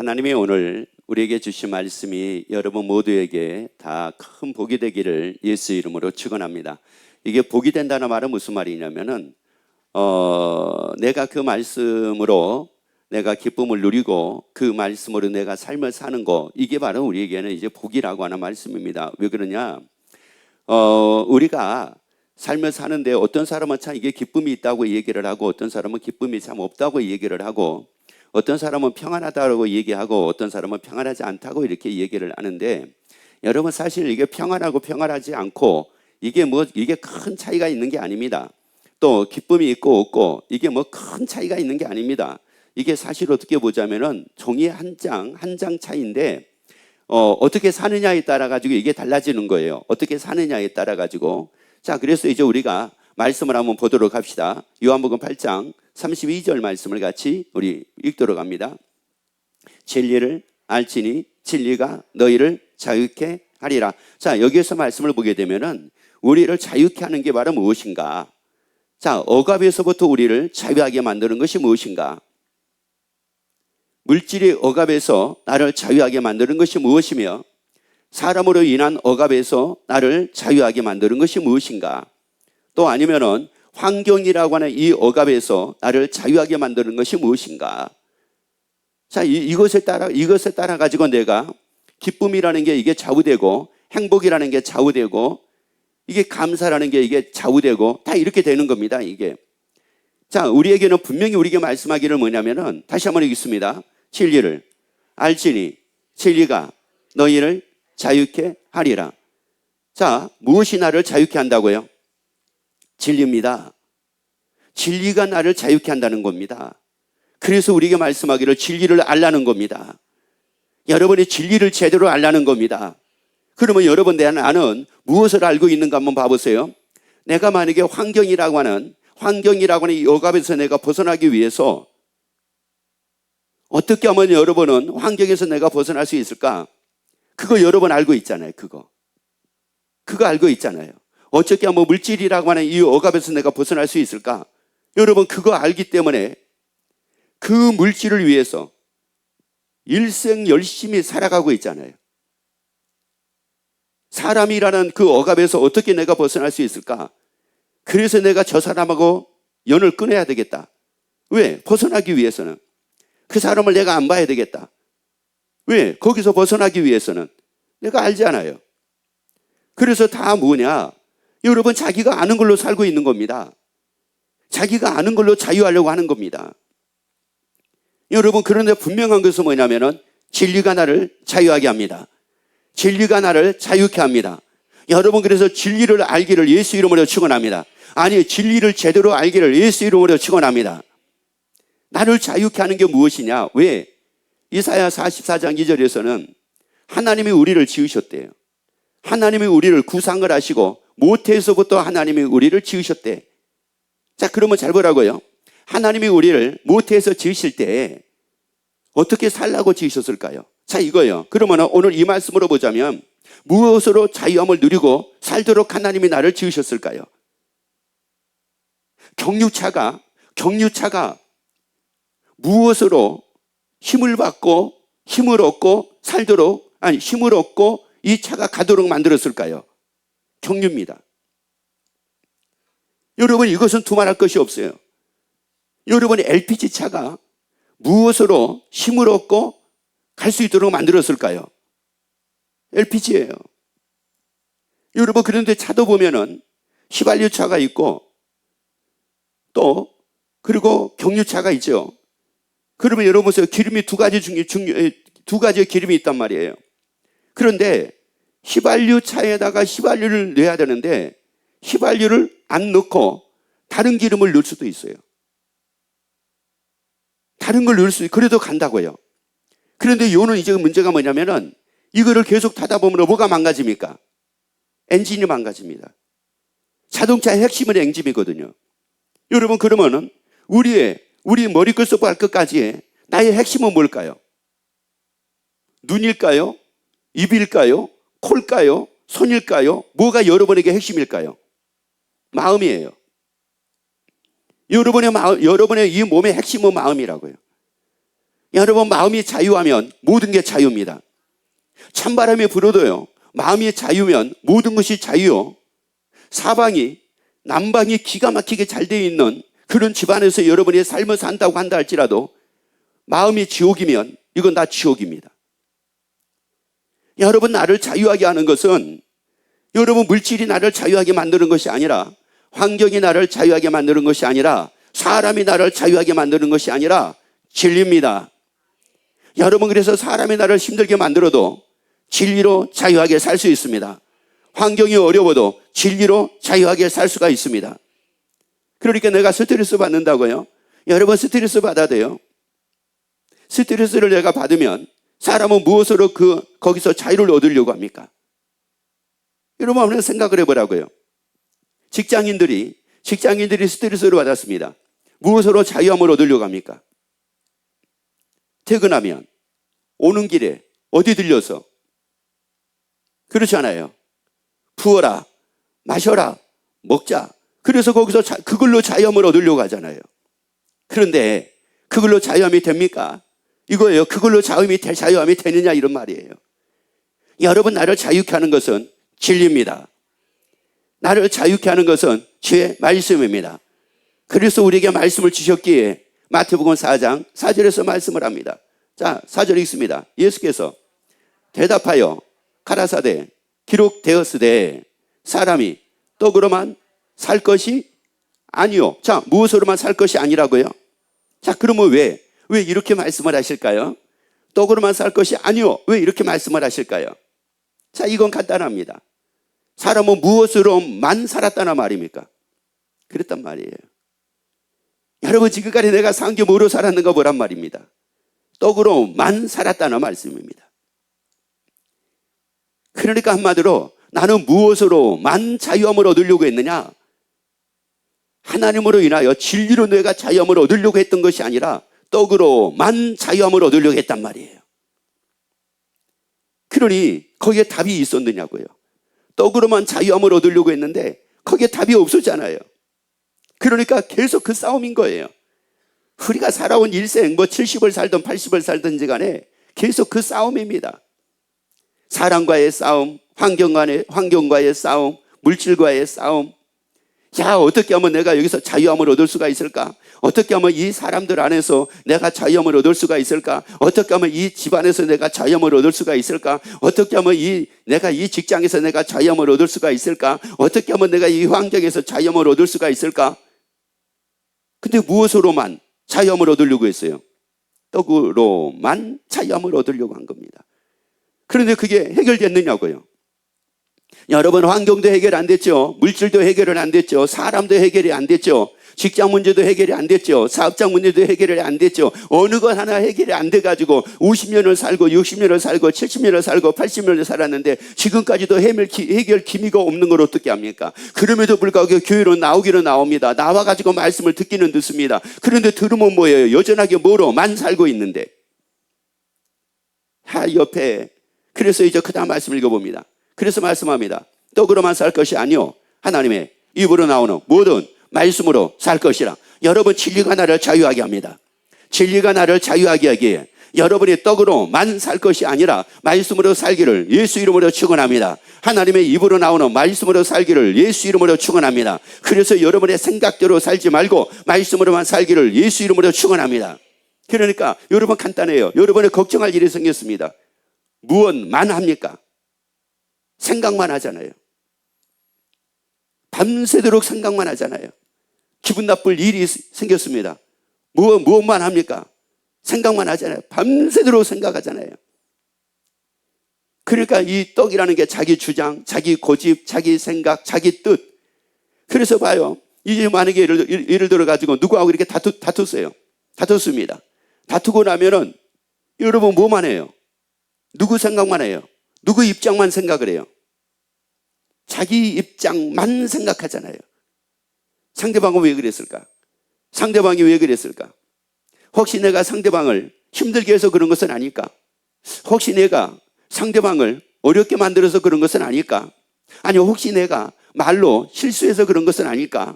하나님이 오늘 우리에게 주신 말씀이 여러분 모두에게 다 큰 복이 되기를 예수 이름으로 축원합니다. 이게 복이 된다는 말은 무슨 말이냐면은 내가 그 말씀으로 내가 기쁨을 누리고 그 말씀으로 내가 삶을 사는 거, 이게 바로 우리에게는 이제 복이라고 하는 말씀입니다. 왜 그러냐? 우리가 삶을 사는데 어떤 사람은 참 이게 기쁨이 있다고 얘기를 하고, 어떤 사람은 기쁨이 참 없다고 얘기를 하고, 어떤 사람은 평안하다고 얘기하고, 어떤 사람은 평안하지 않다고 이렇게 얘기를 하는데, 여러분 사실 이게 평안하고 평안하지 않고 이게 큰 차이가 있는 게 아닙니다. 또 기쁨이 있고 없고 이게 큰 차이가 있는 게 아닙니다. 이게 사실 어떻게 보자면은 종이 한 장 차이인데 어떻게 사느냐에 따라 가지고 이게 달라지는 거예요. 어떻게 사느냐에 따라 가지고. 자, 그래서 이제 우리가 말씀을 한번 보도록 합시다. 요한복음 8장 32절 말씀을 같이 우리 읽도록 합니다. 진리를 알지니 진리가 너희를 자유케 하리라. 자, 여기에서 말씀을 보게 되면은 우리를 자유케 하는 게 바로 무엇인가? 자, 억압에서부터 우리를 자유하게 만드는 것이 무엇인가? 물질의 억압에서 나를 자유하게 만드는 것이 무엇이며, 사람으로 인한 억압에서 나를 자유하게 만드는 것이 무엇인가? 또 아니면은 환경이라고 하는 이 억압에서 나를 자유하게 만드는 것이 무엇인가? 자, 이것에 따라 가지고 내가 기쁨이라는 게 이게 좌우되고, 행복이라는 게 좌우되고, 이게 감사라는 게 이게 좌우되고, 다 이렇게 되는 겁니다, 이게. 자, 우리에게는 분명히 우리에게 말씀하기를 뭐냐면은, 다시 한번 읽겠습니다. 진리를 알지니 진리가 너희를 자유케 하리라. 자, 무엇이 나를 자유케 한다고요? 진리입니다. 진리가 나를 자유케 한다는 겁니다. 그래서 우리에게 말씀하기를 진리를 알라는 겁니다. 여러분이 진리를 제대로 알라는 겁니다. 그러면 여러분, 나는 무엇을 알고 있는가 한번 봐보세요. 내가 만약에 환경이라고 하는 이 억압에서 내가 벗어나기 위해서 어떻게 하면 여러분은 환경에서 내가 벗어날 수 있을까? 그거 여러분 알고 있잖아요. 그거 알고 있잖아요. 어떻게 하면 물질이라고 하는 이 억압에서 내가 벗어날 수 있을까? 여러분 그거 알기 때문에 그 물질을 위해서 일생 열심히 살아가고 있잖아요. 사람이라는 그 억압에서 어떻게 내가 벗어날 수 있을까? 그래서 내가 저 사람하고 연을 끊어야 되겠다. 왜? 벗어나기 위해서는. 그 사람을 내가 안 봐야 되겠다. 왜? 거기서 벗어나기 위해서는. 내가 알잖아요. 그래서 다 뭐냐? 여러분, 자기가 아는 걸로 살고 있는 겁니다. 자기가 아는 걸로 자유하려고 하는 겁니다. 여러분, 그런데 분명한 것은 뭐냐면은 진리가 나를 자유하게 합니다. 진리가 나를 자유케 합니다. 여러분, 그래서 진리를 알기를 예수 이름으로 축원합니다. 아니, 진리를 제대로 알기를 예수 이름으로 축원합니다. 나를 자유케 하는 게 무엇이냐? 왜? 이사야 44장 2절에서는 하나님이 우리를 지으셨대요. 하나님이 우리를 구상을 하시고 모태에서부터 하나님이 우리를 지으셨대. 자, 그러면 잘 보라고요. 하나님이 우리를 모태에서 지으실 때 어떻게 살라고 지으셨을까요? 자, 이거요. 그러면 오늘 이 말씀으로 보자면 무엇으로 자유함을 누리고 살도록 하나님이 나를 지으셨을까요? 경유차가 무엇으로 힘을 받고 힘을 얻고 이 차가 가도록 만들었을까요? 경유입니다. 여러분, 이것은 두말할 것이 없어요. 여러분이 LPG 차가 무엇으로 힘을 얻고 갈 수 있도록 만들었을까요? LPG예요. 여러분, 그런데 차도 보면은 휘발유차가 있고 또 그리고 경유차가 있죠. 그러면 여러분 보세요. 기름이 두 가지의 기름이 있단 말이에요. 그런데 휘발유차에다가 휘발유를 넣어야 되는데 휘발유를 안 넣고 다른 기름을 넣을 수도 있어요. 다른 걸 넣을 수 있어요. 그래도 간다고요. 그런데 요는 이제 문제가 뭐냐면은 이거를 계속 타다 보면 뭐가 망가집니까? 엔진이 망가집니다. 자동차의 핵심은 엔진이거든요. 여러분, 그러면은 우리 머리끝부터 발끝까지의 나의 핵심은 뭘까요? 눈일까요? 입일까요? 콜까요? 손일까요? 뭐가 여러분에게 핵심일까요? 마음이에요. 여러분의 이 몸의 핵심은 마음이라고요. 여러분, 마음이 자유하면 모든 게 자유입니다. 찬바람이 불어도요, 마음이 자유면 모든 것이 자유요. 사방이 난방이 기가 막히게 잘 되어 있는 그런 집안에서 여러분이 삶을 산다고 한다 할지라도 마음이 지옥이면 이건 다 지옥입니다. 여러분, 나를 자유하게 하는 것은 여러분 물질이 나를 자유하게 만드는 것이 아니라, 환경이 나를 자유하게 만드는 것이 아니라, 사람이 나를 자유하게 만드는 것이 아니라 진리입니다. 여러분, 그래서 사람이 나를 힘들게 만들어도 진리로 자유하게 살 수 있습니다. 환경이 어려워도 진리로 자유하게 살 수가 있습니다. 그러니까 내가 스트레스 받는다고요? 여러분, 스트레스 받아야 돼요. 스트레스를 내가 받으면 사람은 무엇으로 거기서 자유를 얻으려고 합니까? 여러분, 한번 생각을 해보라고요. 직장인들이 스트레스를 받았습니다. 무엇으로 자유함을 얻으려고 합니까? 퇴근하면 오는 길에 어디 들려서, 그렇지 않아요? 부어라, 마셔라, 먹자. 그래서 거기서 그걸로 자유함을 얻으려고 하잖아요. 그런데 그걸로 자유함이 됩니까? 이거예요. 그걸로 자유함이 되느냐, 이런 말이에요. 여러분, 나를 자유케 하는 것은 진리입니다. 나를 자유케 하는 것은 주의 말씀입니다. 그래서 우리에게 말씀을 주셨기에 마태복음 4장 4절에서 말씀을 합니다. 자, 4절 읽습니다. 예수께서 대답하여 가라사대 기록되었으되 사람이 떡으로만 살 것이 아니요. 자, 무엇으로만 살 것이 아니라고요? 자, 그러면 왜 이렇게 말씀을 하실까요? 떡으로만 살 것이 아니요. 왜 이렇게 말씀을 하실까요? 자, 이건 간단합니다. 사람은 무엇으로만 살았다는 말입니까? 그랬단 말이에요. 여러분, 지금까지 내가 산 게 뭐로 살았는가 보란 말입니다. 떡으로만 살았다는 말씀입니다. 그러니까 한마디로 나는 무엇으로만 자유함을 얻으려고 했느냐? 하나님으로 인하여 진리로 내가 자유함을 얻으려고 했던 것이 아니라 떡으로만 자유함을 얻으려고 했단 말이에요. 그러니 거기에 답이 있었느냐고요. 떡으로만 자유함을 얻으려고 했는데 거기에 답이 없었잖아요. 그러니까 계속 그 싸움인 거예요. 우리가 살아온 일생 70을 살든 80을 살든지 간에 계속 그 싸움입니다. 사람과의 싸움, 환경과의 싸움, 물질과의 싸움. 야, 어떻게 하면 내가 여기서 자유함을 얻을 수가 있을까? 어떻게 하면 이 사람들 안에서 내가 자유함을 얻을 수가 있을까? 어떻게 하면 이 집안에서 내가 자유함을 얻을 수가 있을까? 어떻게 하면 내가 이 직장에서 내가 자유함을 얻을 수가 있을까? 어떻게 하면 내가 이 환경에서 자유함을 얻을 수가 있을까? 근데 무엇으로만 자유함을 얻으려고 했어요? 떡으로만 자유함을 얻으려고 한 겁니다. 그런데 그게 해결됐느냐고요? 여러분, 환경도 해결 안 됐죠. 물질도 해결은 안 됐죠. 사람도 해결이 안 됐죠. 직장 문제도 해결이 안 됐죠. 사업장 문제도 해결이 안 됐죠. 어느 것 하나 해결이 안 돼가지고 50년을 살고 60년을 살고 70년을 살고 80년을 살았는데 지금까지도 해결 기미가 없는 걸 어떻게 합니까? 그럼에도 불구하고 교회로 나오기는 나옵니다. 나와가지고 말씀을 듣기는 듣습니다. 그런데 들으면 뭐예요? 여전하게 뭐로만 살고 있는데. 옆에. 그래서 이제 그 다음 말씀 읽어봅니다. 그래서 말씀합니다. 떡으로만 살 것이 아니요 하나님의 입으로 나오는 모든 말씀으로 살 것이라. 여러분, 진리가 나를 자유하게 합니다. 진리가 나를 자유하게 하기에 여러분이 떡으로만 살 것이 아니라 말씀으로 살기를 예수 이름으로 축원합니다. 하나님의 입으로 나오는 말씀으로 살기를 예수 이름으로 축원합니다. 그래서 여러분의 생각대로 살지 말고 말씀으로만 살기를 예수 이름으로 축원합니다. 그러니까 여러분, 간단해요. 여러분이 걱정할 일이 생겼습니다. 무엇만 합니까? 생각만 하잖아요. 밤새도록 생각만 하잖아요. 기분 나쁠 일이 생겼습니다. 무엇만 합니까? 생각만 하잖아요. 밤새도록 생각하잖아요. 그러니까 이 떡이라는 게 자기 주장, 자기 고집, 자기 생각, 자기 뜻. 그래서 봐요. 이제 만약에 예를 들어가지고 누구하고 이렇게 다퉜습니다. 다투고 나면은 여러분 뭐만 해요? 누구 생각만 해요? 누구 입장만 생각을 해요? 자기 입장만 생각하잖아요. 상대방은 왜 그랬을까? 상대방이 왜 그랬을까? 혹시 내가 상대방을 힘들게 해서 그런 것은 아닐까? 혹시 내가 상대방을 어렵게 만들어서 그런 것은 아닐까? 아니, 혹시 내가 말로 실수해서 그런 것은 아닐까?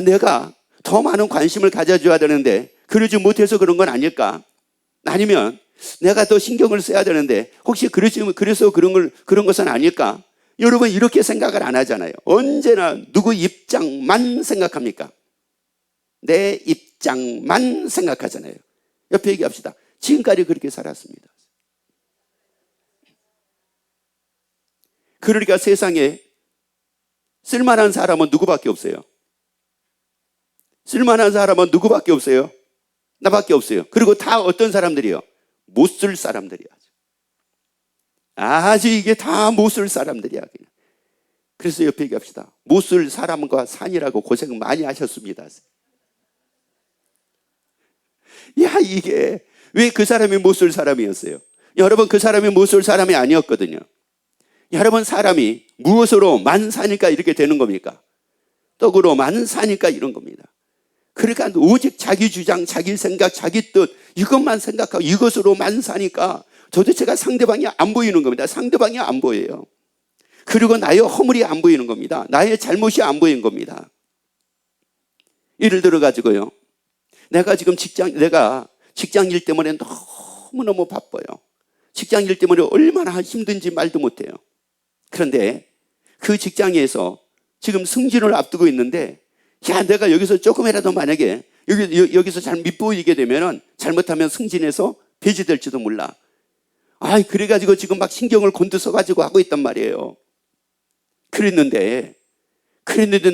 내가 더 많은 관심을 가져줘야 되는데 그러지 못해서 그런 건 아닐까? 아니면 내가 더 신경을 써야 되는데 혹시 그래서 그런 것은 아닐까? 여러분 이렇게 생각을 안 하잖아요. 언제나 누구 입장만 생각합니까? 내 입장만 생각하잖아요. 옆에 얘기합시다. 지금까지 그렇게 살았습니다. 그러니까 세상에 쓸만한 사람은 누구밖에 없어요. 쓸만한 사람은 누구밖에 없어요? 나밖에 없어요. 그리고 다 어떤 사람들이요? 못 쓸 사람들이야. 아주 이게 다 못 쓸 사람들이야. 그래서 옆에 얘기합시다. 못 쓸 사람과 산이라고 고생 많이 하셨습니다. 야, 이게 왜 그 사람이 못 쓸 사람이었어요? 여러분, 그 사람이 못 쓸 사람이 아니었거든요. 여러분, 사람이 무엇으로만 사니까 이렇게 되는 겁니까? 떡으로만 사니까 이런 겁니다. 그러니까 오직 자기 주장, 자기 생각, 자기 뜻 이것만 생각하고 이것으로만 사니까 도대체가 상대방이 안 보이는 겁니다. 상대방이 안 보여요. 그리고 나의 허물이 안 보이는 겁니다. 나의 잘못이 안 보이는 겁니다. 예를 들어 가지고요. 내가 직장 일 때문에 너무너무 바빠요. 직장 일 때문에 얼마나 힘든지 말도 못해요. 그런데 그 직장에서 지금 승진을 앞두고 있는데 야, 내가 여기서 조금이라도 만약에 여기서 잘 밉보이게 되면은 잘못하면 승진해서 배제될지도 몰라. 그래가지고 지금 막 신경을 곤두서가지고 하고 있단 말이에요. 그랬는데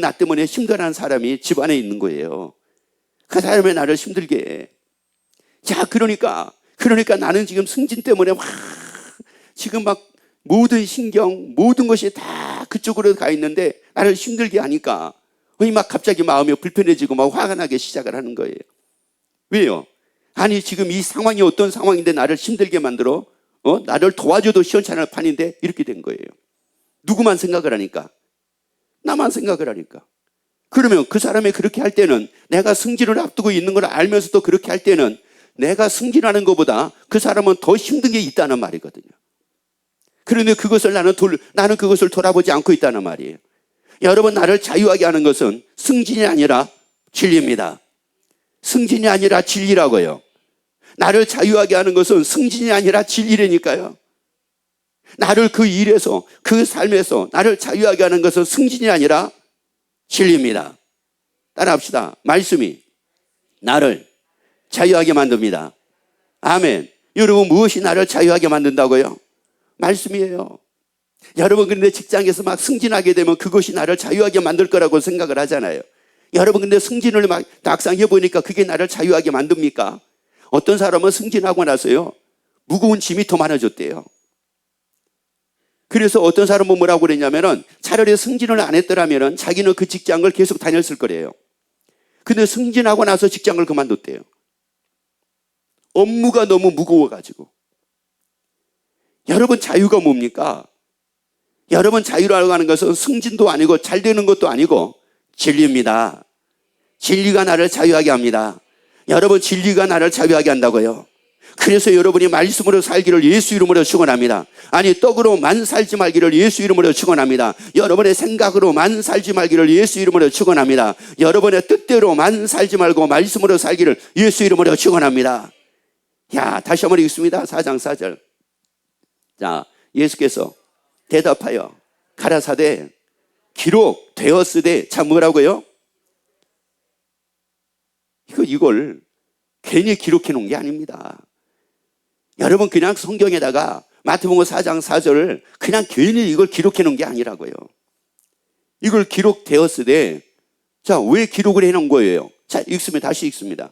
나 때문에 힘들어하는 사람이 집 안에 있는 거예요. 그 사람이 나를 힘들게 해. 자, 그러니까 나는 지금 승진 때문에 지금 막 모든 신경, 모든 것이 다 그쪽으로 가 있는데 나를 힘들게 하니까 막 갑자기 마음이 불편해지고 막 화가 나기 시작을 하는 거예요. 왜요? 아니, 지금 이 상황이 어떤 상황인데 나를 힘들게 만들어? 나를 도와줘도 시원찮을 판인데 이렇게 된 거예요. 누구만 생각을 하니까? 나만 생각을 하니까. 그러면 그 사람이 그렇게 할 때는 내가 승진을 앞두고 있는 걸 알면서도 그렇게 할 때는 내가 승진하는 것보다 그 사람은 더 힘든 게 있다는 말이거든요. 그런데 그것을 나는 그것을 돌아보지 않고 있다는 말이에요. 여러분, 나를 자유하게 하는 것은 승진이 아니라 진리입니다. 승진이 아니라 진리라고요. 나를 자유하게 하는 것은 승진이 아니라 진리라니까요. 나를 그 일에서, 그 삶에서 나를 자유하게 하는 것은 승진이 아니라 진리입니다. 따라합시다. 말씀이 나를 자유하게 만듭니다. 아멘. 여러분, 무엇이 나를 자유하게 만든다고요? 말씀이에요. 여러분, 그런데 직장에서 막 승진하게 되면 그것이 나를 자유하게 만들 거라고 생각을 하잖아요. 여러분, 근데 승진을 막 막상 해보니까 그게 나를 자유하게 만듭니까? 어떤 사람은 승진하고 나서요, 무거운 짐이 더 많아졌대요. 그래서 어떤 사람은 뭐라고 그랬냐면은 차라리 승진을 안 했더라면은 자기는 그 직장을 계속 다녔을 거래요. 근데 승진하고 나서 직장을 그만뒀대요. 업무가 너무 무거워가지고. 여러분, 자유가 뭡니까? 여러분, 자유라고 하는 것은 승진도 아니고 잘 되는 것도 아니고 진리입니다. 진리가 나를 자유하게 합니다. 여러분, 진리가 나를 자유하게 한다고요. 그래서 여러분이 말씀으로 살기를 예수 이름으로 축원합니다. 아니, 떡으로만 살지 말기를 예수 이름으로 축원합니다. 여러분의 생각으로만 살지 말기를 예수 이름으로 축원합니다. 여러분의 뜻대로만 살지 말고 말씀으로 살기를 예수 이름으로 축원합니다. 야, 다시 한번 읽습니다. 4장 4절. 자, 예수께서 대답하여 가라사대 기록되었으되. 자, 뭐라고요? 이걸 괜히 기록해 놓은 게 아닙니다. 여러분, 그냥 성경에다가 마태복음 4장 4절을 그냥 괜히 이걸 기록해 놓은 게 아니라고요. 이걸 기록되었으되. 자, 왜 기록을 해 놓은 거예요? 자, 다시 읽습니다.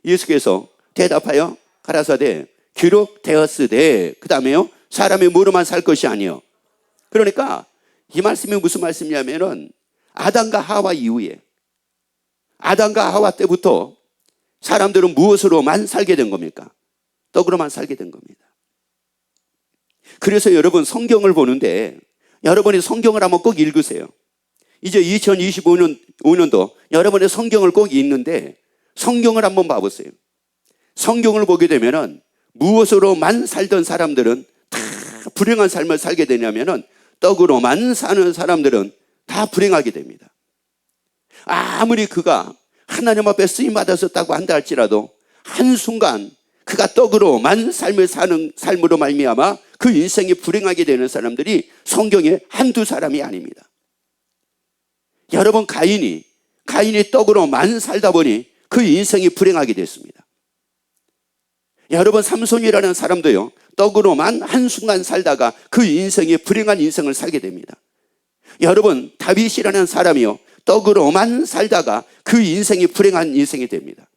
예수께서 대답하여 가라사대 기록되었으되. 그 다음에요, 사람이 뭐로만 살 것이 아니요. 그러니까 이 말씀이 무슨 말씀이냐면은 아담과 하와 이후에, 아담과 하와 때부터 사람들은 무엇으로만 살게 된 겁니까? 떡으로만 살게 된 겁니다. 그래서 여러분, 성경을 보는데 여러분이 성경을 한번 꼭 읽으세요. 이제 2025년도 여러분의 성경을 꼭 읽는데 성경을 한번 봐보세요. 성경을 보게 되면은 무엇으로만 살던 사람들은 다 불행한 삶을 살게 되냐면은 떡으로만 사는 사람들은 다 불행하게 됩니다. 아무리 그가 하나님 앞에 쓰임받았었다고 한다 할지라도 한순간 그가 떡으로만 삶을 사는 삶으로 말미암아 그 인생이 불행하게 되는 사람들이 성경에 한두 사람이 아닙니다. 여러분, 가인이 떡으로만 살다 보니 그 인생이 불행하게 됐습니다. 여러분, 삼손이라는 사람도요, 떡으로만 한순간 살다가 그 인생이 불행한 인생을 살게 됩니다. 여러분, 다윗이라는 사람이요, 떡으로만 살다가 그 인생이 불행한 인생이 됩니다.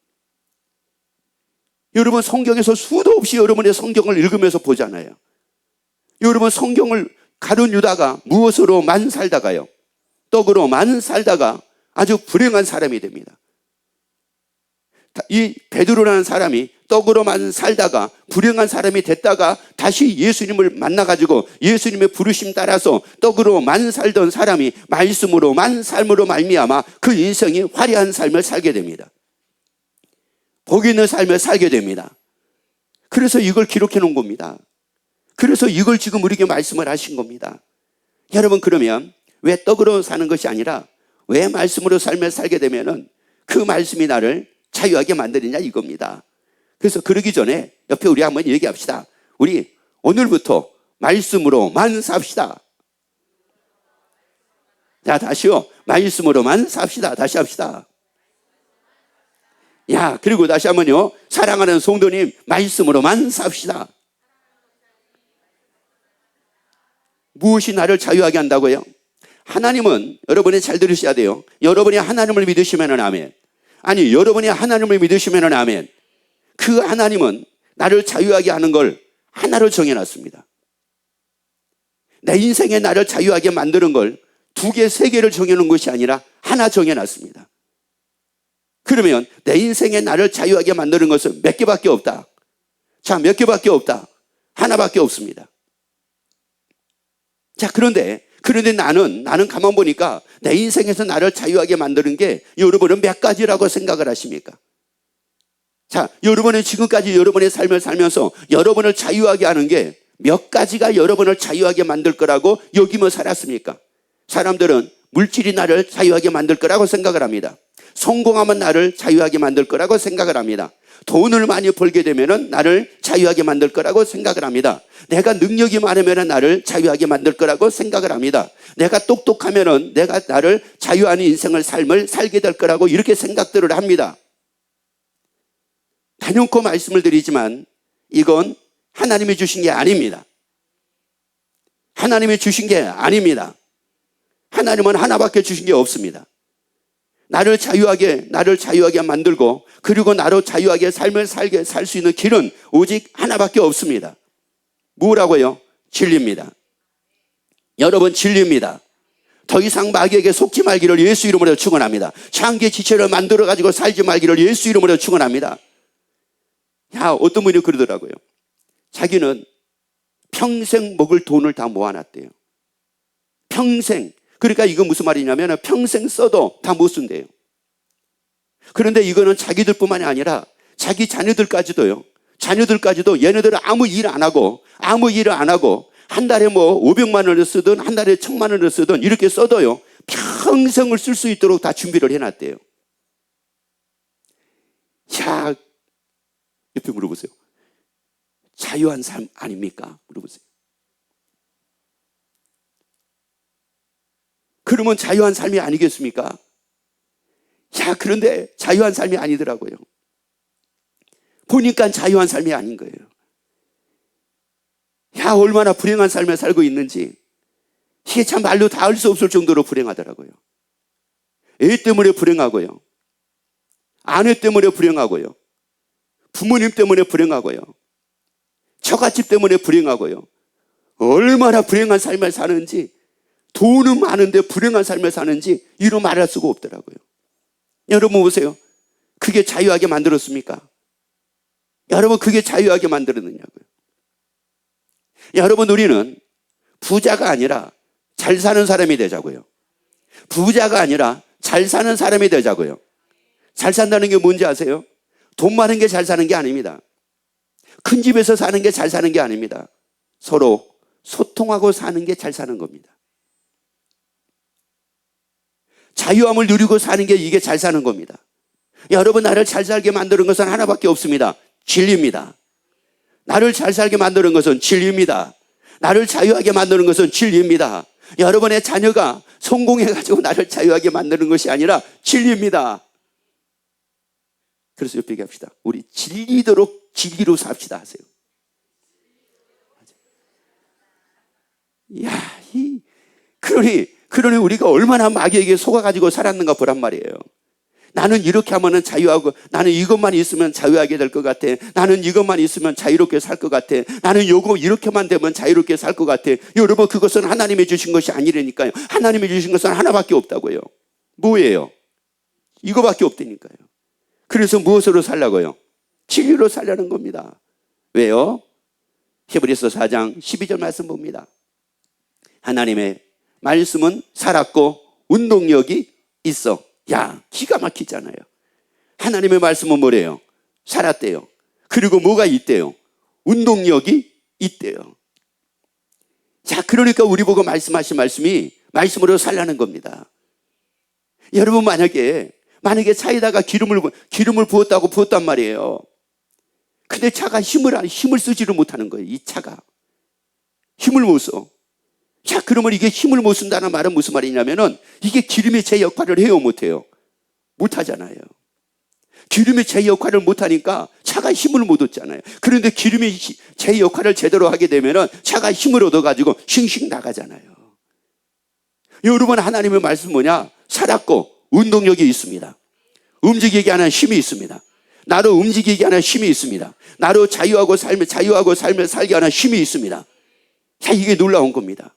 여러분, 성경에서 수도 없이 여러분의 성경을 읽으면서 보잖아요. 여러분, 성경을 가룟 유다가 무엇으로만 살다가요, 떡으로만 살다가 아주 불행한 사람이 됩니다. 이 베드로라는 사람이 떡으로만 살다가 불행한 사람이 됐다가 다시 예수님을 만나가지고 예수님의 부르심 따라서 떡으로만 살던 사람이 말씀으로만 삶으로 말미암아 그 인생이 화려한 삶을 살게 됩니다. 복 있는 삶을 살게 됩니다. 그래서 이걸 기록해 놓은 겁니다. 그래서 이걸 지금 우리에게 말씀을 하신 겁니다. 여러분, 그러면 왜 떡으로 사는 것이 아니라 왜 말씀으로 삶을 살게 되면은 그 말씀이 나를 자유하게 만드느냐 이겁니다. 그래서 그러기 전에 옆에 우리 한번 얘기합시다. 우리 오늘부터 말씀으로만 삽시다. 자, 다시요. 말씀으로만 삽시다. 다시 합시다. 야, 그리고 다시 한번요. 사랑하는 성도님, 말씀으로만 삽시다. 무엇이 나를 자유하게 한다고요? 하나님은, 여러분이 잘 들으셔야 돼요. 여러분이 하나님을 믿으시면 아멘. 아니, 여러분이 하나님을 믿으시면 아멘. 그 하나님은 나를 자유하게 하는 걸 하나로 정해놨습니다. 내 인생에 나를 자유하게 만드는 걸 2개, 3개를 정해놓은 것이 아니라 하나 정해놨습니다. 그러면 내 인생에 나를 자유하게 만드는 것은 몇 개밖에 없다. 자, 몇 개밖에 없다. 하나밖에 없습니다. 자, 그런데 나는 가만 보니까 내 인생에서 나를 자유하게 만드는 게 여러분은 몇 가지라고 생각을 하십니까? 자, 여러분은 지금까지 여러분의 삶을 살면서 여러분을 자유하게 하는 게 몇 가지가 여러분을 자유하게 만들 거라고 여기며 살았습니까? 사람들은 물질이 나를 자유하게 만들 거라고 생각을 합니다. 성공하면 나를 자유하게 만들 거라고 생각을 합니다. 돈을 많이 벌게 되면 나를 자유하게 만들 거라고 생각을 합니다. 내가 능력이 많으면 나를 자유하게 만들 거라고 생각을 합니다. 내가 똑똑하면 내가 나를 자유하는 인생을 삶을 살게 될 거라고 이렇게 생각들을 합니다. 단연코 말씀을 드리지만 이건 하나님이 주신 게 아닙니다. 하나님이 주신 게 아닙니다. 하나님은 하나밖에 주신 게 없습니다. 나를 자유하게 만들고 그리고 나로 자유하게 삶을 살 수 있는 길은 오직 하나밖에 없습니다. 뭐라고요? 진리입니다. 여러분, 진리입니다. 더 이상 마귀에게 속지 말기를 예수 이름으로 축원합니다. 창기 지체를 만들어 가지고 살지 말기를 예수 이름으로 축원합니다. 야, 어떤 분이 그러더라고요. 자기는 평생 먹을 돈을 다 모아놨대요. 평생. 그러니까 이거 무슨 말이냐면 평생 써도 다 못 쓴대요. 그런데 이거는 자기들뿐만이 아니라 자기 자녀들까지도 얘네들은 아무 일을 안 하고 한 달에 뭐 500만 원을 쓰든 한 달에 1000만 원을 쓰든 이렇게 써도요, 평생을 쓸 수 있도록 다 준비를 해놨대요. 야, 옆에 물어보세요. 자유한 삶 아닙니까? 물어보세요. 그러면 자유한 삶이 아니겠습니까? 야, 그런데 자유한 삶이 아니더라고요. 보니까 자유한 삶이 아닌 거예요. 야, 얼마나 불행한 삶을 살고 있는지 이게 참 말로 닿을 수 없을 정도로 불행하더라고요. 애 때문에 불행하고요, 아내 때문에 불행하고요, 부모님 때문에 불행하고요, 처갓집 때문에 불행하고요. 얼마나 불행한 삶을 사는지, 돈은 많은데 불행한 삶을 사는지 이루 말할 수가 없더라고요. 여러분 보세요. 그게 자유하게 만들었습니까? 여러분, 그게 자유하게 만들었느냐고요. 여러분, 우리는 부자가 아니라 잘 사는 사람이 되자고요. 부자가 아니라 잘 사는 사람이 되자고요. 잘 산다는 게 뭔지 아세요? 돈 많은 게 잘 사는 게 아닙니다. 큰 집에서 사는 게 잘 사는 게 아닙니다. 서로 소통하고 사는 게 잘 사는 겁니다. 자유함을 누리고 사는 게 이게 잘 사는 겁니다. 여러분, 나를 잘 살게 만드는 것은 하나밖에 없습니다. 진리입니다. 나를 잘 살게 만드는 것은 진리입니다. 나를 자유하게 만드는 것은 진리입니다. 여러분의 자녀가 성공해가지고 나를 자유하게 만드는 것이 아니라 진리입니다. 그래서 옆에 얘기합시다. 우리 질리도록 진리로 삽시다 하세요. 이야, 그러니 우리가 얼마나 마귀에게 속아가지고 살았는가 보란 말이에요. 나는 이렇게 하면은 자유하고, 나는 이것만 있으면 자유하게 될 것 같아. 나는 이것만 있으면 자유롭게 살 것 같아. 나는 요거 이렇게만 되면 자유롭게 살 것 같아. 여러분, 그것은 하나님이 주신 것이 아니라니까요. 하나님이 주신 것은 하나밖에 없다고요. 뭐예요? 이거밖에 없다니까요. 그래서 무엇으로 살라고요? 진리로 살려는 겁니다. 왜요? 히브리서 4장 12절 말씀 봅니다. 하나님의 말씀은 살았고 운동력이 있어. 야, 기가 막히잖아요. 하나님의 말씀은 뭐래요? 살았대요. 그리고 뭐가 있대요? 운동력이 있대요. 자, 그러니까 우리 보고 말씀하신 말씀이 말씀으로 살라는 겁니다. 여러분, 만약에 차에다가 기름을 부었단 말이에요. 근데 차가 힘을 쓰지를 못하는 거예요. 이 차가 힘을 못 써. 자, 그러면 이게 힘을 못 쓴다는 말은 무슨 말이냐면은 이게 기름이 제 역할을 해요, 못해요? 못하잖아요. 기름이 제 역할을 못하니까 차가 힘을 못 얻잖아요. 그런데 기름이 제 역할을 제대로 하게 되면은 차가 힘을 얻어가지고 싱싱 나가잖아요. 여러분, 하나님의 말씀 뭐냐? 살았고 운동력이 있습니다. 움직이게 하는 힘이 있습니다. 나로 움직이게 하는 힘이 있습니다. 나로 자유하고 삶을 살게 하는 힘이 있습니다. 자, 이게 놀라운 겁니다.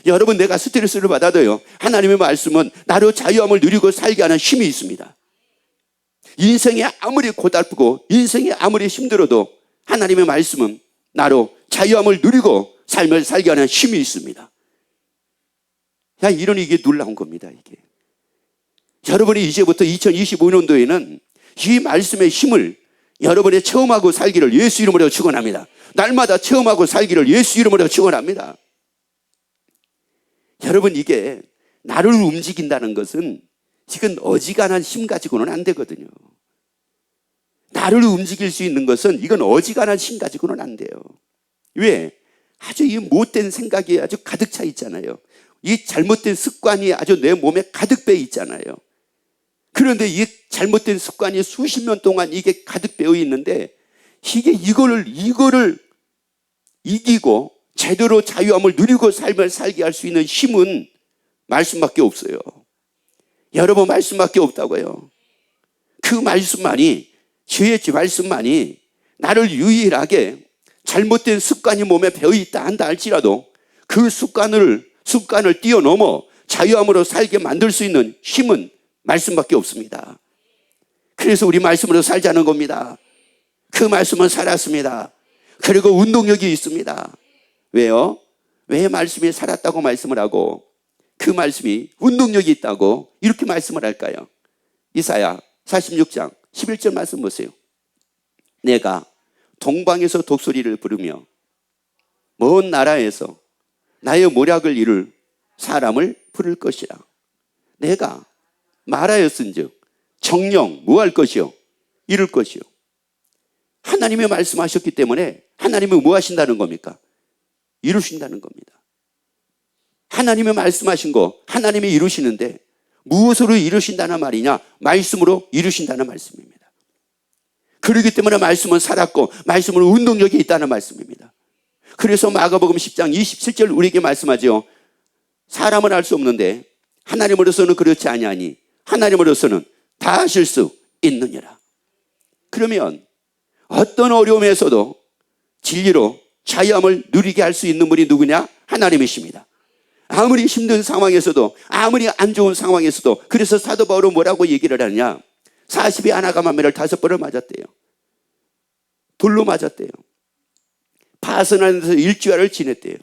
여러분, 내가 스트레스를 받아도요, 하나님의 말씀은 나로 자유함을 누리고 살게 하는 힘이 있습니다. 인생이 아무리 고달프고 인생이 아무리 힘들어도 하나님의 말씀은 나로 자유함을 누리고 삶을 살게 하는 힘이 있습니다. 야, 이게 놀라운 겁니다. 이게 여러분이 이제부터 2025년도에는 이 말씀의 힘을 여러분이 체험하고 살기를 예수 이름으로 축원합니다. 날마다 체험하고 살기를 예수 이름으로 축원합니다. 여러분, 이게 나를 움직인다는 것은 이건 어지간한 힘 가지고는 안 되거든요. 나를 움직일 수 있는 것은 이건 어지간한 힘 가지고는 안 돼요. 왜? 아주 이 못된 생각이 아주 가득 차 있잖아요. 이 잘못된 습관이 아주 내 몸에 가득 배 있잖아요. 그런데 이 잘못된 습관이 수십 년 동안 이게 가득 배어 있는데 이거를 이기고 제대로 자유함을 누리고 삶을 살게 할 수 있는 힘은 말씀밖에 없어요. 여러분, 말씀밖에 없다고요. 그 말씀만이, 주의 말씀만이 나를 유일하게 잘못된 습관이 몸에 배어 있다 한다 할지라도 그 습관을 뛰어넘어 자유함으로 살게 만들 수 있는 힘은 말씀밖에 없습니다. 그래서 우리 말씀으로 살자는 겁니다. 그 말씀은 살았습니다. 그리고 운동력이 있습니다. 왜요? 왜 말씀이 살았다고 말씀을 하고 그 말씀이 운동력이 있다고 이렇게 말씀을 할까요? 이사야 46장 11절 말씀 보세요. 내가 동방에서 독수리를 부르며 먼 나라에서 나의 모략을 이룰 사람을 부를 것이라. 내가 말하였은즉 정령 무할 것이요 이룰 것이요. 하나님이 말씀하셨기 때문에 하나님이 뭐 하신다는 겁니까? 이루신다는 겁니다. 하나님이 말씀하신 거 하나님이 이루시는데 무엇으로 이루신다는 말이냐? 말씀으로 이루신다는 말씀입니다. 그렇기 때문에 말씀은 살았고 말씀은 운동력이 있다는 말씀입니다. 그래서 마가복음 10장 27절 우리에게 말씀하죠. 사람은 알 수 없는데 하나님으로서는 그렇지 아니하니 하나님으로서는 다 하실 수 있느니라. 그러면 어떤 어려움에서도 진리로 자유함을 누리게 할 수 있는 분이 누구냐? 하나님이십니다. 아무리 힘든 상황에서도, 아무리 안 좋은 상황에서도. 그래서 사도 바울은 뭐라고 얘기를 하느냐? 40이 아나가만매를 5번을 맞았대요. 돌로 맞았대요. 파선안에서 일주일을 지냈대요.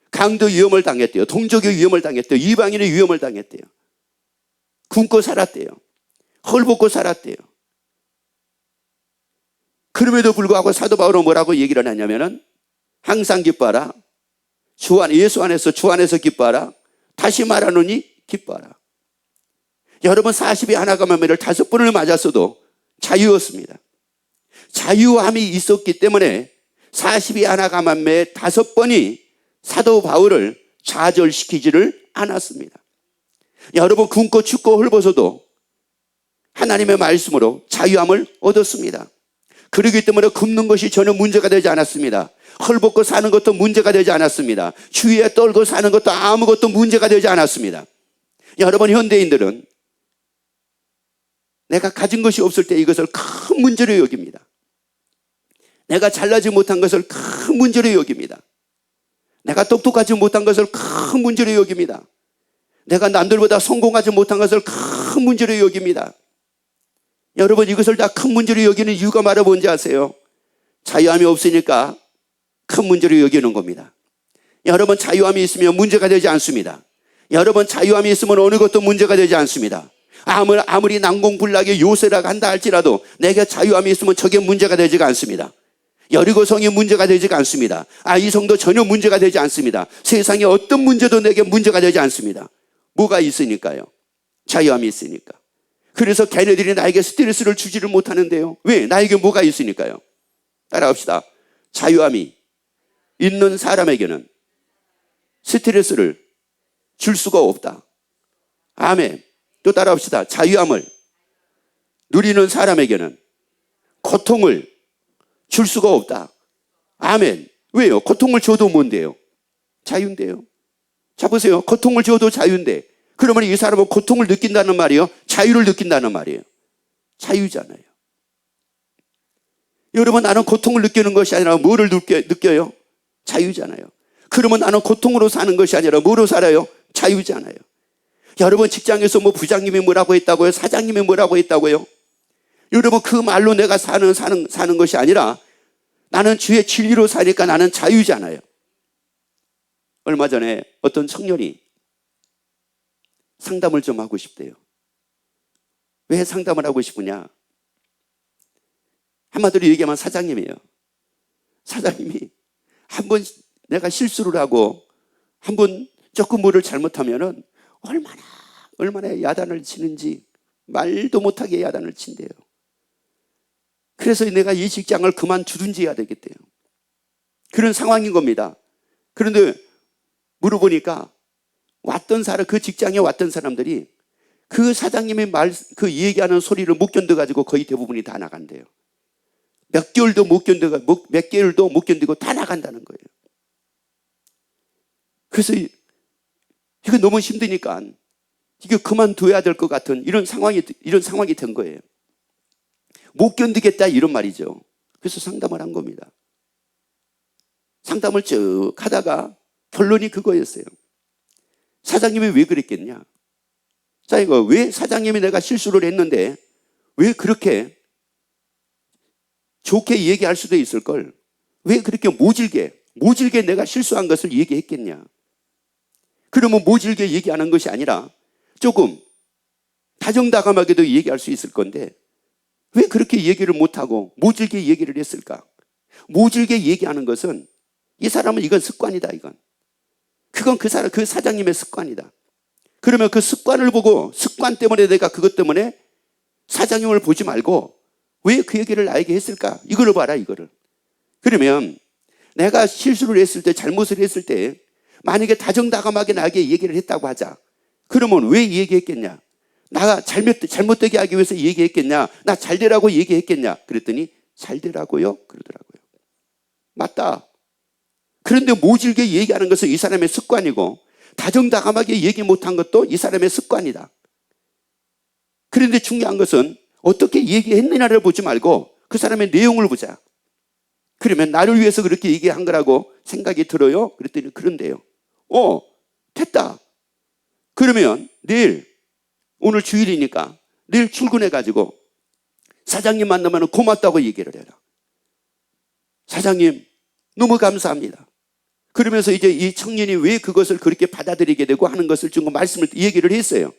강도 위험을 당했대요. 동족의 위험을 당했대요. 이방인의 위험을 당했대요. 굶고 살았대요. 헐벗고 살았대요. 그럼에도 불구하고 사도 바울은 뭐라고 얘기를 하냐면은 항상 기뻐하라. 예수 안에서 주 안에서 기뻐하라. 다시 말하노니 기뻐하라. 여러분, 40이 아나가만매를 5번을 맞았어도 자유였습니다. 자유함이 있었기 때문에 40이 하나 가만매 5번이 사도 바울을 좌절시키지를 않았습니다. 여러분, 굶고 춥고 헐벗어도 하나님의 말씀으로 자유함을 얻었습니다. 그렇기 때문에 굶는 것이 전혀 문제가 되지 않았습니다. 헐벗고 사는 것도 문제가 되지 않았습니다. 추위에 떨고 사는 것도 아무것도 문제가 되지 않았습니다. 여러분, 현대인들은 내가 가진 것이 없을 때 이것을 큰 문제로 여깁니다. 내가 잘나지 못한 것을 큰 문제로 여깁니다. 내가 똑똑하지 못한 것을 큰 문제로 여깁니다. 내가 남들보다 성공하지 못한 것을 큰 문제로 여깁니다. 여러분, 이것을 다 큰 문제로 여기는 이유가 바로 뭔지 아세요? 자유함이 없으니까 큰 문제로 여기는 겁니다. 여러분, 자유함이 있으면 문제가 되지 않습니다. 여러분, 자유함이 있으면 어느 것도 문제가 되지 않습니다. 아무리 난공불락의 요새라고 한다 할지라도 내게 자유함이 있으면 저게 문제가 되지가 않습니다. 여리고성이 문제가 되지가 않습니다. 이성도 전혀 문제가 되지 않습니다. 세상에 어떤 문제도 내게 문제가 되지 않습니다. 뭐가 있으니까요? 자유함이 있으니까. 그래서 걔네들이 나에게 스트레스를 주지를 못하는데요. 왜? 나에게 뭐가 있으니까요. 따라합시다. 자유함이 있는 사람에게는 스트레스를 줄 수가 없다. 아멘. 또 따라합시다. 자유함을 누리는 사람에게는 고통을 줄 수가 없다. 아멘. 왜요? 고통을 줘도 뭔데요? 자유인데요. 자, 보세요. 고통을 줘도 자유인데, 그러면 이 사람은 고통을 느낀다는 말이에요? 자유를 느낀다는 말이에요? 자유잖아요. 여러분, 나는 고통을 느끼는 것이 아니라 뭐를 느껴요? 자유잖아요. 그러면 나는 고통으로 사는 것이 아니라 뭐로 살아요? 자유잖아요. 여러분, 직장에서 뭐 부장님이 뭐라고 했다고요? 사장님이 뭐라고 했다고요? 여러분, 그 말로 내가 사는 것이 아니라 나는 주의 진리로 사니까 나는 자유잖아요. 얼마 전에 어떤 청년이 상담을 좀 하고 싶대요. 왜 상담을 하고 싶으냐? 한마디로 얘기하면 사장님이에요. 사장님이 한 번 내가 실수를 하고 한 번 조금 뭐를 잘못하면은 얼마나 야단을 치는지 말도 못하게 야단을 친대요. 그래서 내가 이 직장을 그만두든지 해야 되겠대요. 그런 상황인 겁니다. 그런데 물어보니까 그 직장에 왔던 사람들이 그 사장님의 그 얘기하는 소리를 못 견뎌가지고 거의 대부분이 다 나간대요. 몇 개월도 못 견디고 다 나간다는 거예요. 그래서 이거 너무 힘드니까 이거 그만둬야 될 것 같은 이런 상황이 된 거예요. 못 견디겠다 이런 말이죠. 그래서 상담을 한 겁니다. 상담을 쭉 하다가 결론이 그거였어요. 사장님이 왜 그랬겠냐? 자, 이거 왜 사장님이 내가 실수를 했는데 왜 그렇게 좋게 얘기할 수도 있을 걸 왜 그렇게 모질게 내가 실수한 것을 얘기했겠냐? 그러면 모질게 얘기하는 것이 아니라 조금 다정다감하게도 얘기할 수 있을 건데 왜 그렇게 얘기를 못하고 모질게 얘기를 했을까? 모질게 얘기하는 것은 이 사람은 이건 습관이다, 이건. 그건 그 사장님의 습관이다. 그러면 그 습관을 보고 습관 때문에 내가 그것 때문에 사장님을 보지 말고 왜 그 얘기를 나에게 했을까? 이거를 봐라, 이거를. 그러면 내가 실수를 했을 때, 잘못을 했을 때 만약에 다정다감하게 나에게 얘기를 했다고 하자. 그러면 왜 얘기했겠냐? 나가 잘못되게 하기 위해서 얘기했겠냐? 나 잘되라고 얘기했겠냐? 그랬더니 잘되라고요? 그러더라고요. 맞다. 그런데 모질게 얘기하는 것은 이 사람의 습관이고 다정다감하게 얘기 못한 것도 이 사람의 습관이다. 그런데 중요한 것은 어떻게 얘기했느냐를 보지 말고 그 사람의 내용을 보자. 그러면 나를 위해서 그렇게 얘기한 거라고 생각이 들어요? 그랬더니 그런데요. 됐다. 그러면 오늘 주일이니까 내일 출근해가지고 사장님 만나면 고맙다고 얘기를 해라. 사장님 너무 감사합니다. 그러면서 이제 이 청년이 왜 그것을 그렇게 받아들이게 되고 하는 것을 좀 얘기를 했어요.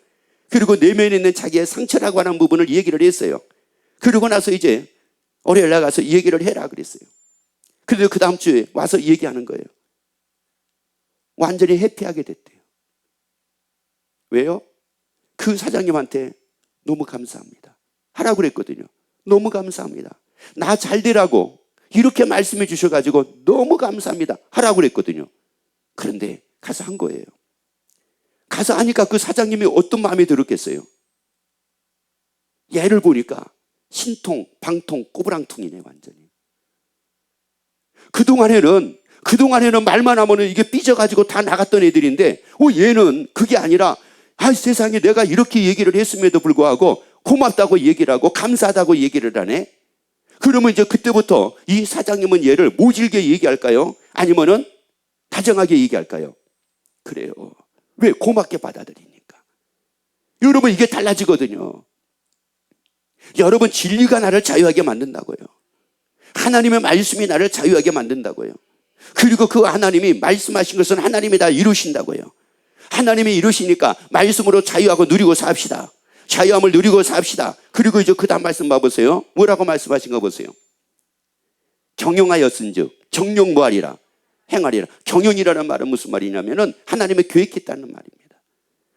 그리고 내면에 있는 자기의 상처라고 하는 부분을 얘기를 했어요. 그러고 나서 이제 월요일 나가서 얘기를 해라 그랬어요. 그래도 그 다음 주에 와서 얘기하는 거예요. 완전히 해피하게 됐대요. 왜요? 그 사장님한테 너무 감사합니다 하라고 그랬거든요. 너무 감사합니다. 나 잘 되라고 이렇게 말씀해 주셔가지고 너무 감사합니다 하라고 그랬거든요. 그런데 가서 한 거예요. 가서 하니까 그 사장님이 어떤 마음이 들었겠어요? 얘를 보니까 신통, 방통, 꼬부랑통이네 완전히. 그동안에는 말만 하면은 이게 삐져가지고 다 나갔던 애들인데, 얘는 그게 아니라, 세상에 내가 이렇게 얘기를 했음에도 불구하고 고맙다고 얘기를 하고 감사하다고 얘기를 하네. 그러면 이제 그때부터 이 사장님은 얘를 모질게 얘기할까요? 아니면은 다정하게 얘기할까요? 그래요. 왜? 고맙게 받아들이니까. 여러분, 이게 달라지거든요. 여러분, 진리가 나를 자유하게 만든다고요. 하나님의 말씀이 나를 자유하게 만든다고요. 그리고 그 하나님이 말씀하신 것은 하나님이 다 이루신다고요. 하나님이 이루시니까 말씀으로 자유하고 누리고 삽시다. 자유함을 누리고 삽시다. 그리고 이제 그 다음 말씀 봐보세요. 뭐라고 말씀하신 거 보세요. 경영하였은즉 정령 뭐하리라? 행하리라. 경영이라는 말은 무슨 말이냐면은 하나님의 계획했다는 말입니다.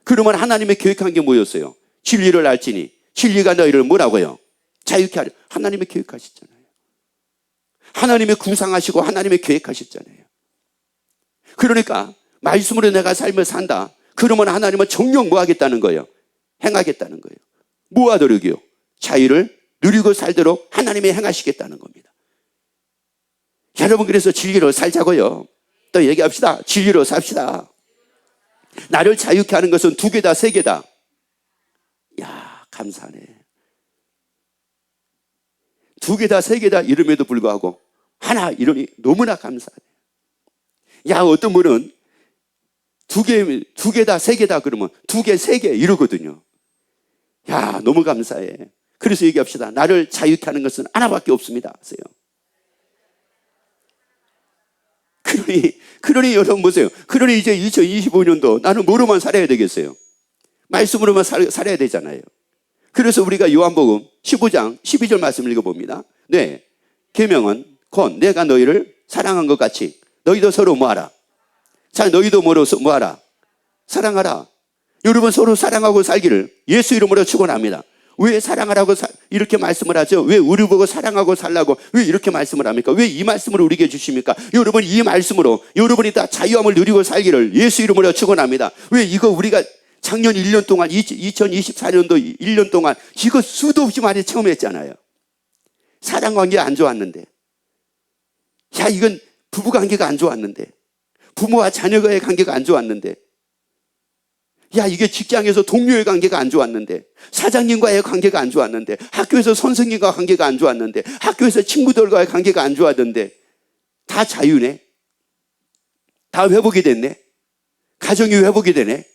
그러면 하나님의 계획한 게 뭐였어요? 진리를 알지니 진리가 너희를 뭐라고요? 자유케 하려. 하나님의 계획하셨잖아요. 하나님의 구상하시고 하나님의 계획하셨잖아요. 그러니까 말씀으로 내가 삶을 산다. 그러면 하나님은 정령 뭐 하겠다는 거예요? 행하겠다는 거예요. 뭐하도록이요? 자유를 누리고 살도록 하나님이 행하시겠다는 겁니다. 여러분, 그래서 진리로 살자고요. 또 얘기합시다. 진리로 삽시다. 나를 자유케 하는 것은 2개다 3개다. 야, 감사하네. 2개다 3개다 이름에도 불구하고 하나 이러니 너무나 감사하네. 야, 어떤 분은 2개다 3개다 그러면 2개 3개 이러거든요. 야, 너무 감사해. 그래서 얘기합시다. 나를 자유케 하는 것은 하나밖에 없습니다 하세요. 그러니 여러분 보세요. 그러니 이제 2025년도 나는 뭐로만 살아야 되겠어요? 말씀으로만 살아야 되잖아요. 그래서 우리가 요한복음 15장 12절 말씀을 읽어봅니다. 네, 계명은 곧 내가 너희를 사랑한 것 같이 너희도 서로 뭐하라? 자, 너희도 뭐하라? 사랑하라. 여러분, 서로 사랑하고 살기를 예수 이름으로 축원합니다. 왜 사랑하라고 이렇게 말씀을 하죠? 왜 우리 보고 사랑하고 살라고 왜 이렇게 말씀을 합니까? 왜 이 말씀을 우리에게 주십니까? 여러분, 이 말씀으로 여러분이 다 자유함을 누리고 살기를 예수 이름으로 축원합니다. 왜 이거 우리가 작년 1년 동안 2024년도 1년 동안 이거 수도 없이 많이 체험했잖아요. 사랑관계 안 좋았는데, 야, 이건 부부관계가 안 좋았는데, 부모와 자녀가의 관계가 안 좋았는데, 야, 이게 직장에서 동료의 관계가 안 좋았는데, 사장님과의 관계가 안 좋았는데, 학교에서 선생님과 관계가 안 좋았는데, 학교에서 친구들과의 관계가 안 좋았는데, 다 자유네. 다 회복이 됐네. 가정이 회복이 되네.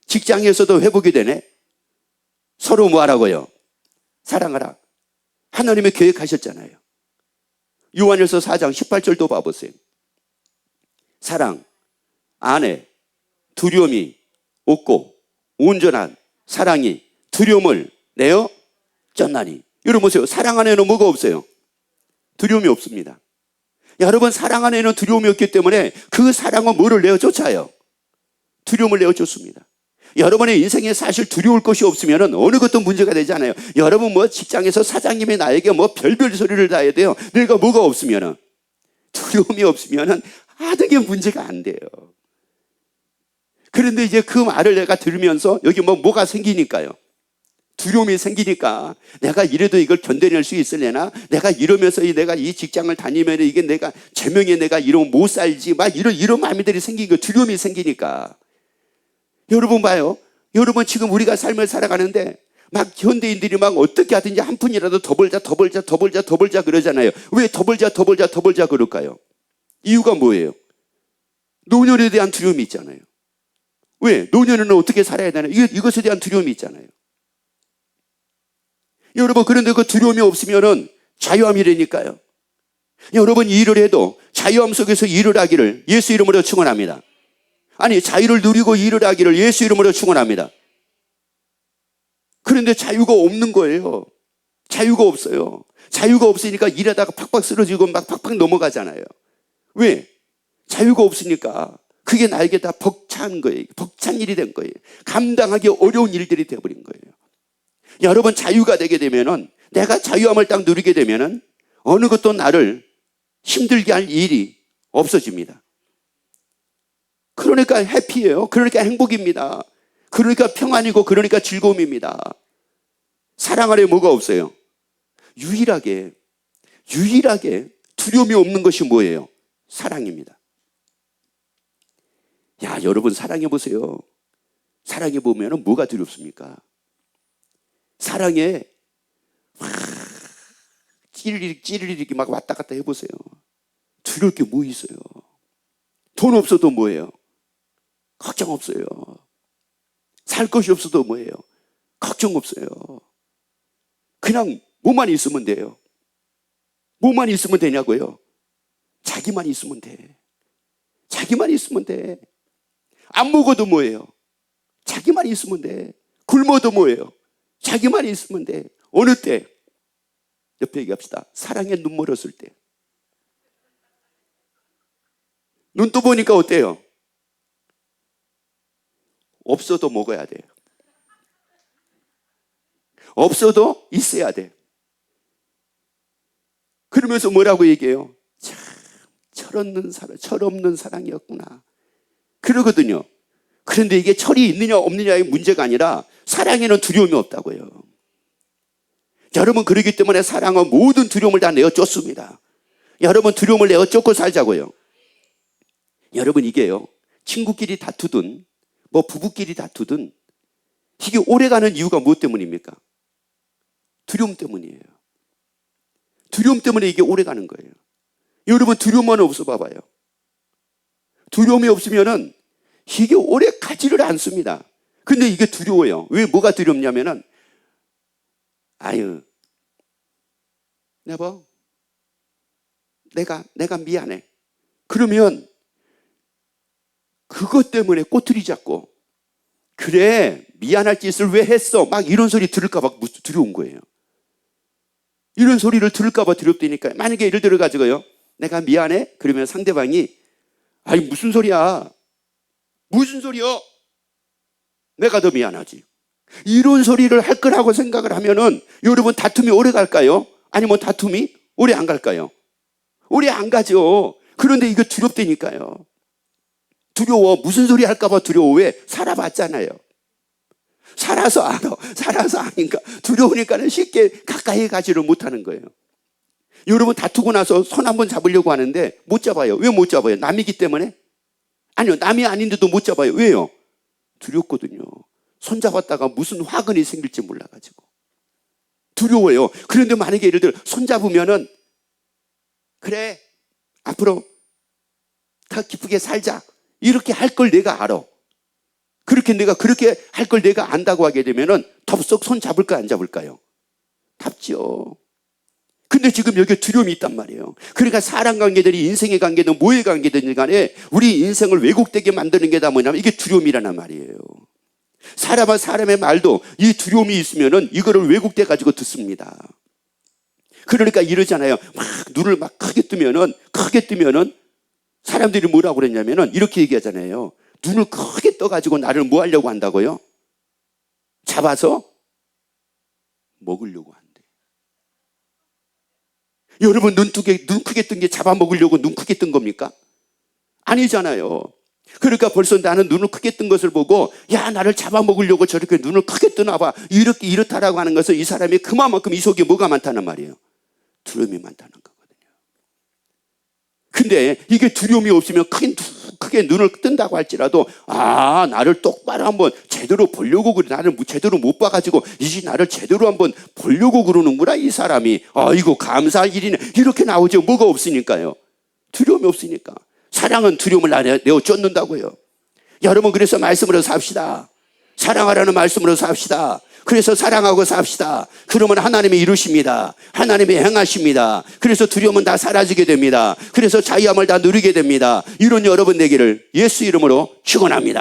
직장에서도 회복이 되네. 서로 뭐 하라고요? 사랑하라. 하나님의 계획하셨잖아요. 요한일서 4장 18절도 봐보세요. 사랑, 안에 두려움이 없고 온전한 사랑이 두려움을 내어 쫓나니. 여러분 보세요. 사랑 안에는 뭐가 없어요? 두려움이 없습니다. 여러분, 사랑 안에는 두려움이 없기 때문에 그 사랑은 뭐를 내어 쫓아요? 두려움을 내어 쫓습니다. 여러분의 인생에 사실 두려울 것이 없으면 어느 것도 문제가 되지 않아요. 여러분, 직장에서 사장님이 나에게 별별 소리를 다 해야 돼요. 내가 뭐가 없으면, 두려움이 없으면 아득에 문제가 안 돼요. 그런데 이제 그 말을 내가 들으면서 여기 뭐가 생기니까요. 두려움이 생기니까 내가 이래도 이걸 견뎌낼 수 있으려나? 내가 이러면서 내가 이 직장을 다니면 이게 내가 제명에 내가 이러면 못 살지? 이런 마음들이 생기고 두려움이 생기니까. 여러분 봐요. 여러분, 지금 우리가 삶을 살아가는데 현대인들이 어떻게 하든지 한 푼이라도 더 벌자 그러잖아요. 왜 더 벌자 그럴까요? 이유가 뭐예요? 노년에 대한 두려움이 있잖아요. 왜? 노년에는 어떻게 살아야 되나? 이것에 대한 두려움이 있잖아요. 여러분, 그런데 그 두려움이 없으면은 자유함이라니까요. 여러분, 일을 해도 자유함 속에서 일을 하기를 예수 이름으로 축원합니다. 아니, 자유를 누리고 일을 하기를 예수 이름으로 축원합니다. 그런데 자유가 없는 거예요. 자유가 없어요. 자유가 없으니까 일하다가 팍팍 쓰러지고 팍팍 넘어가잖아요. 왜? 자유가 없으니까 그게 나에게 다 벅찬 거예요. 벅찬 일이 된 거예요. 감당하기 어려운 일들이 되어버린 거예요. 여러분, 자유가 되게 되면은 내가 자유함을 딱 누리게 되면은 어느 것도 나를 힘들게 할 일이 없어집니다. 그러니까 해피예요. 그러니까 행복입니다. 그러니까 평안이고 그러니까 즐거움입니다. 사랑 안에 뭐가 없어요? 유일하게 두려움이 없는 것이 뭐예요? 사랑입니다. 야, 여러분 사랑해 보세요. 사랑해 보면 뭐가 두렵습니까? 사랑에 막 찌르리릭 막 왔다 갔다 해보세요. 두려울 게 뭐 있어요? 돈 없어도 뭐예요? 걱정 없어요. 살 것이 없어도 뭐예요? 걱정 없어요. 그냥 뭐만 있으면 돼요. 뭐만 있으면 되냐고요? 자기만 있으면 돼. 자기만 있으면 돼. 안 먹어도 뭐예요? 자기만 있으면 돼. 굶어도 뭐예요? 자기만 있으면 돼. 어느 때? 옆에 얘기합시다. 사랑에 눈 멀었을 때. 눈 떠 보니까 어때요? 없어도 먹어야 돼요. 없어도 있어야 돼. 그러면서 뭐라고 얘기해요? 참, 철없는 사랑이었구나. 그러거든요. 그런데 이게 철이 있느냐 없느냐의 문제가 아니라 사랑에는 두려움이 없다고요. 여러분, 그러기 때문에 사랑은 모든 두려움을 다 내어쫓습니다. 여러분, 두려움을 내어쫓고 살자고요. 여러분, 이게요, 친구끼리 다투든 뭐 부부끼리 다투든 이게 오래가는 이유가 무엇 때문입니까? 두려움 때문이에요. 두려움 때문에 이게 오래가는 거예요. 여러분, 두려움만 없어 봐봐요. 두려움이 없으면은 이게 오래 가지를 않습니다. 근데 이게 두려워요. 왜, 뭐가 두렵냐면은, 아유, 여보, 내가 미안해. 그러면 그것 때문에 꼬투리 잡고, 그래, 미안할 짓을 왜 했어? 막 이런 소리 들을까봐 두려운 거예요. 이런 소리를 들을까봐 두렵다니까. 만약에 예를 들어가지고요, 내가 미안해? 그러면 상대방이, 아니, 무슨 소리야? 무슨 소리요? 내가 더 미안하지. 이런 소리를 할 거라고 생각을 하면은 여러분, 다툼이 오래 갈까요? 아니면 다툼이 오래 안 갈까요? 오래 안 가죠. 그런데 이거 두렵다니까요. 두려워. 무슨 소리 할까봐 두려워. 왜? 살아봤잖아요. 살아서 알아. 살아서 아니까. 두려우니까는 쉽게 가까이 가지를 못하는 거예요. 여러분, 다투고 나서 손 한번 잡으려고 하는데 못 잡아요. 왜 못 잡아요? 남이기 때문에? 아니요, 남이 아닌데도 못 잡아요. 왜요? 두렵거든요. 손 잡았다가 무슨 화근이 생길지 몰라가지고 두려워요. 그런데 만약에 예를 들어 손 잡으면은, 그래, 앞으로 더 기쁘게 살자, 이렇게 할 걸 내가 알아. 그렇게 할 걸 내가 안다고 하게 되면은 덥석 손 잡을까 안 잡을까요? 잡죠. 근데 지금 여기 두려움이 있단 말이에요. 그러니까 사람 관계들이, 인생의 관계든 뭐의 관계든 간에 우리 인생을 왜곡되게 만드는 게 다 뭐냐면 이게 두려움이라는 말이에요. 사람과 사람의 말도 이 두려움이 있으면은 이거를 왜곡돼 가지고 듣습니다. 그러니까 이러잖아요. 막 눈을 막 크게 뜨면은 사람들이 뭐라고 그랬냐면은 이렇게 얘기하잖아요. 눈을 크게 떠가지고 나를 뭐 하려고 한다고요? 잡아서 먹으려고 한대. 여러분, 눈 크게 뜬 게 잡아먹으려고 눈 크게 뜬 겁니까? 아니잖아요. 그러니까 벌써 나는 눈을 크게 뜬 것을 보고, 야, 나를 잡아먹으려고 저렇게 눈을 크게 뜨나 봐, 이렇다라고 하는 것은 이 사람이 그만큼 이 속에 뭐가 많다는 말이에요? 두려움이 많다는 거거든요. 근데 이게 두려움이 없으면 크게 눈을 뜬다고 할지라도, 아, 나를 똑바로 한번 제대로 보려고 그래. 나를 제대로 못 봐가지고 이제 나를 제대로 한번 보려고 그러는구나, 이 사람이. 아이고, 감사할 일이네. 이렇게 나오죠. 뭐가 없으니까요. 두려움이 없으니까. 사랑은 두려움을 내어 쫓는다고요. 여러분, 그래서 말씀으로 삽시다. 사랑하라는 말씀으로 삽시다. 그래서 사랑하고 삽시다. 그러면 하나님이 이루십니다. 하나님이 행하십니다. 그래서 두려움은 다 사라지게 됩니다. 그래서 자유함을 다 누리게 됩니다. 이런 여러분 되기를 예수 이름으로 축원합니다.